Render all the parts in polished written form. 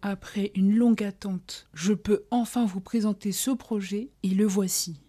Après une longue attente, je peux enfin vous présenter ce projet et le voici.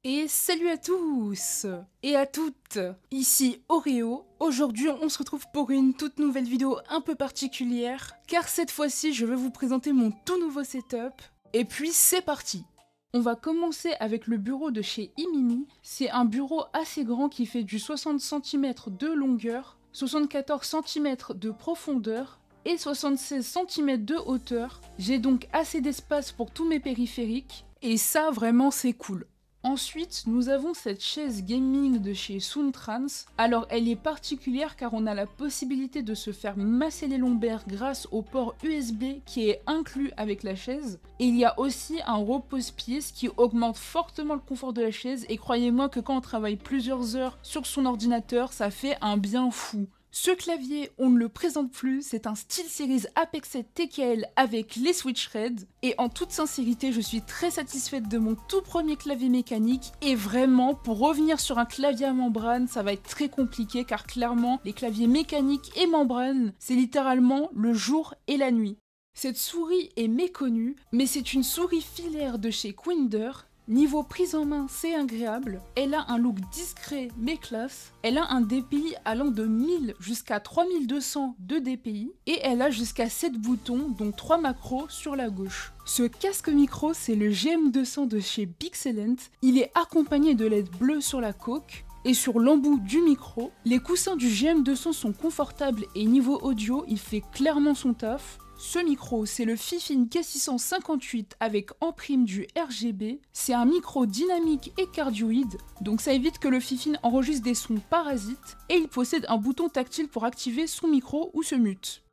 Et salut à tous et à toutes, ici Oreo. Aujourd'hui on se retrouve pour une toute nouvelle vidéo un peu particulière, car cette fois-ci je vais vous présenter mon tout nouveau setup, et puis c'est parti. On va commencer avec le bureau de chez Imini. C'est un bureau assez grand qui fait du 60 cm de longueur, 74 cm de profondeur et 76 cm de hauteur. J'ai donc assez d'espace pour tous mes périphériques, et ça vraiment c'est cool. Ensuite, nous avons cette chaise gaming de chez Soundtrans. Alors elle est particulière car on a la possibilité de se faire masser les lombaires grâce au port USB qui est inclus avec la chaise. Et il y a aussi un repose-pied, ce qui augmente fortement le confort de la chaise, et croyez-moi que quand on travaille plusieurs heures sur son ordinateur, ça fait un bien fou. Ce clavier, on ne le présente plus, c'est un SteelSeries Apex 7 TKL avec les switch Red. Et en toute sincérité, je suis très satisfaite de mon tout premier clavier mécanique. Et vraiment, pour revenir sur un clavier à membrane, ça va être très compliqué car clairement, les claviers mécaniques et membrane, c'est littéralement le jour et la nuit. Cette souris est méconnue, mais c'est une souris filaire de chez Quinder. Niveau prise en main, c'est agréable, elle a un look discret mais classe, elle a un DPI allant de 1000 jusqu'à 3200 de DPI, et elle a jusqu'à 7 boutons, dont 3 macros sur la gauche. Ce casque micro, c'est le GM200 de chez Bixellent, il est accompagné de LED bleu sur la coque, et sur l'embout du micro. Les coussins du GM200 sont confortables et niveau audio, il fait clairement son taf. Ce micro, c'est le Fifine K658 avec en prime du RGB. C'est un micro dynamique et cardioïde, donc ça évite que le Fifine enregistre des sons parasites, et il possède un bouton tactile pour activer son micro ou se mute.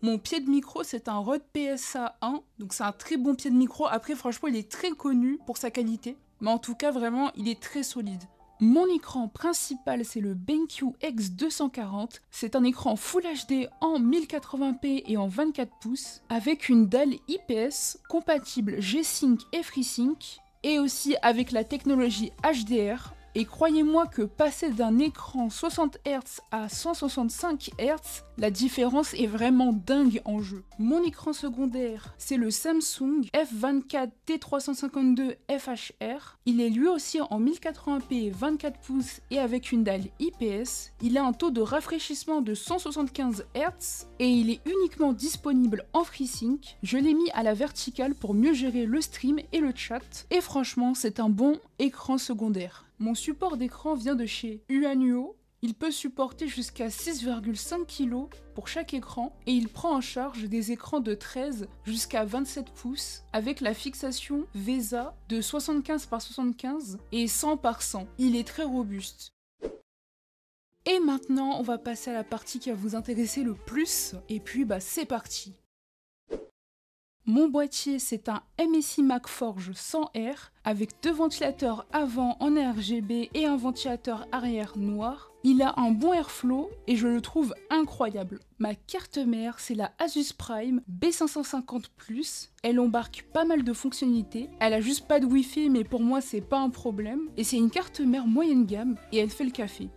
Mon pied de micro, c'est un Rode PSA 1, donc c'est un très bon pied de micro. Après, franchement, il est très connu pour sa qualité, mais en tout cas, vraiment, il est très solide. Mon écran principal, c'est le BenQ X240. C'est un écran Full HD en 1080p et en 24 pouces, avec une dalle IPS compatible G-Sync et FreeSync, et aussi avec la technologie HDR. Et croyez-moi que passer d'un écran 60 Hz à 165 Hz, la différence est vraiment dingue en jeu. Mon écran secondaire, c'est le Samsung F24 T352 FHR. Il est lui aussi en 1080p 24 pouces et avec une dalle IPS. Il a un taux de rafraîchissement de 175 Hz et il est uniquement disponible en FreeSync. Je l'ai mis à la verticale pour mieux gérer le stream et le chat. Et franchement, c'est un bon écran secondaire. Mon support d'écran vient de chez Uanuo. Il peut supporter jusqu'à 6,5 kg pour chaque écran et il prend en charge des écrans de 13 jusqu'à 27 pouces avec la fixation VESA de 75 par 75 et 100 par 100. Il est très robuste. Et maintenant, on va passer à la partie qui va vous intéresser le plus. Et puis, c'est parti. Mon boîtier, c'est un MSI MacForge 100R avec deux ventilateurs avant en RGB et un ventilateur arrière noir. Il a un bon airflow et je le trouve incroyable. Ma carte mère, c'est la Asus Prime B550+. Elle embarque pas mal de fonctionnalités. Elle a juste pas de Wi-Fi, mais pour moi, c'est pas un problème. Et c'est une carte mère moyenne gamme et elle fait le café.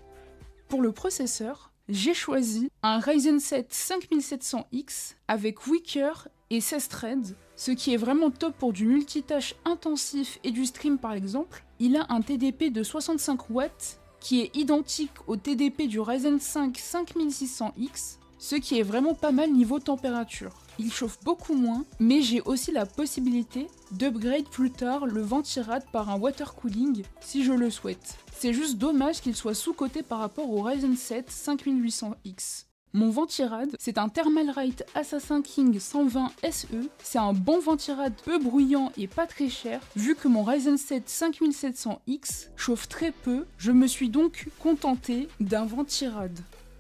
Pour le processeur, j'ai choisi un Ryzen 7 5700X avec 8 cœurs et 16 threads, ce qui est vraiment top pour du multitâche intensif et du stream par exemple. Il a un TDP de 65 watts qui est identique au TDP du Ryzen 5 5600X, ce qui est vraiment pas mal niveau température. Il chauffe beaucoup moins, mais j'ai aussi la possibilité d'upgrade plus tard le ventirad par un water cooling si je le souhaite. C'est juste dommage qu'il soit sous-coté par rapport au Ryzen 7 5800X. Mon ventirad, c'est un Thermalright Assassin King 120 SE. C'est un bon ventirad peu bruyant et pas très cher. Vu que mon Ryzen 7 5700X chauffe très peu, je me suis donc contenté d'un ventirad.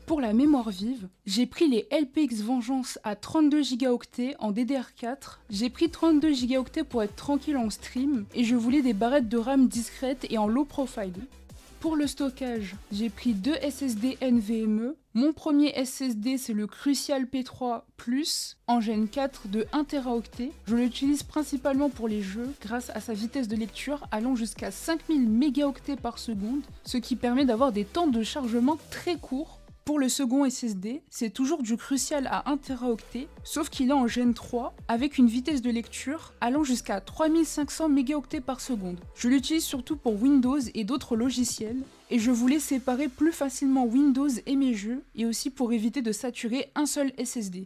Pour la mémoire vive, j'ai pris les LPX Vengeance à 32 Go en DDR4. J'ai pris 32 Go pour être tranquille en stream et je voulais des barrettes de RAM discrètes et en low profile. Pour le stockage, j'ai pris 2 SSD NVMe. Mon premier SSD c'est le Crucial P3 Plus en Gen 4 de 1 Teraoctet. Je l'utilise principalement pour les jeux grâce à sa vitesse de lecture allant jusqu'à 5000 mégaoctets par seconde, ce qui permet d'avoir des temps de chargement très courts. Pour le second SSD, c'est toujours du Crucial à 1 Teraoctet, sauf qu'il est en Gen 3 avec une vitesse de lecture allant jusqu'à 3500 mégaoctets par seconde. Je l'utilise surtout pour Windows et d'autres logiciels, et je voulais séparer plus facilement Windows et mes jeux, et aussi pour éviter de saturer un seul SSD.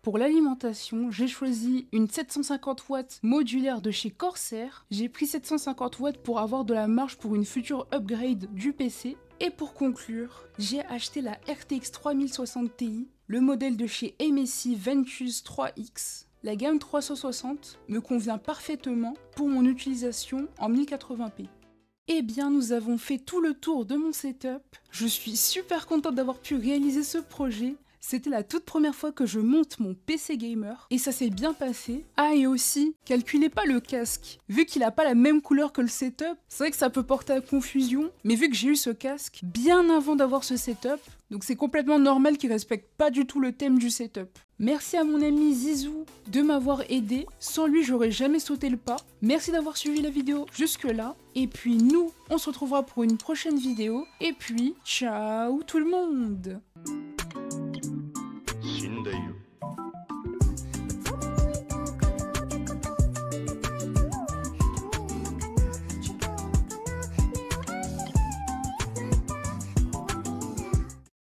Pour l'alimentation, j'ai choisi une 750 watts modulaire de chez Corsair. J'ai pris 750 watts pour avoir de la marge pour une future upgrade du PC. Et pour conclure, j'ai acheté la RTX 3060 Ti, le modèle de chez MSI Ventus 3X. La gamme 360 me convient parfaitement pour mon utilisation en 1080p. Eh bien, nous avons fait tout le tour de mon setup. Je suis super contente d'avoir pu réaliser ce projet. C'était la toute première fois que je monte mon PC gamer et ça s'est bien passé. Ah, et aussi, calculez pas le casque. Vu qu'il a pas la même couleur que le setup, c'est vrai que ça peut porter à confusion, mais vu que j'ai eu ce casque bien avant d'avoir ce setup, donc c'est complètement normal qu'il respecte pas du tout le thème du setup. Merci à mon ami Zizou de m'avoir aidé, sans lui j'aurais jamais sauté le pas. Merci d'avoir suivi la vidéo jusque là, et puis nous, on se retrouvera pour une prochaine vidéo, et puis ciao tout le monde!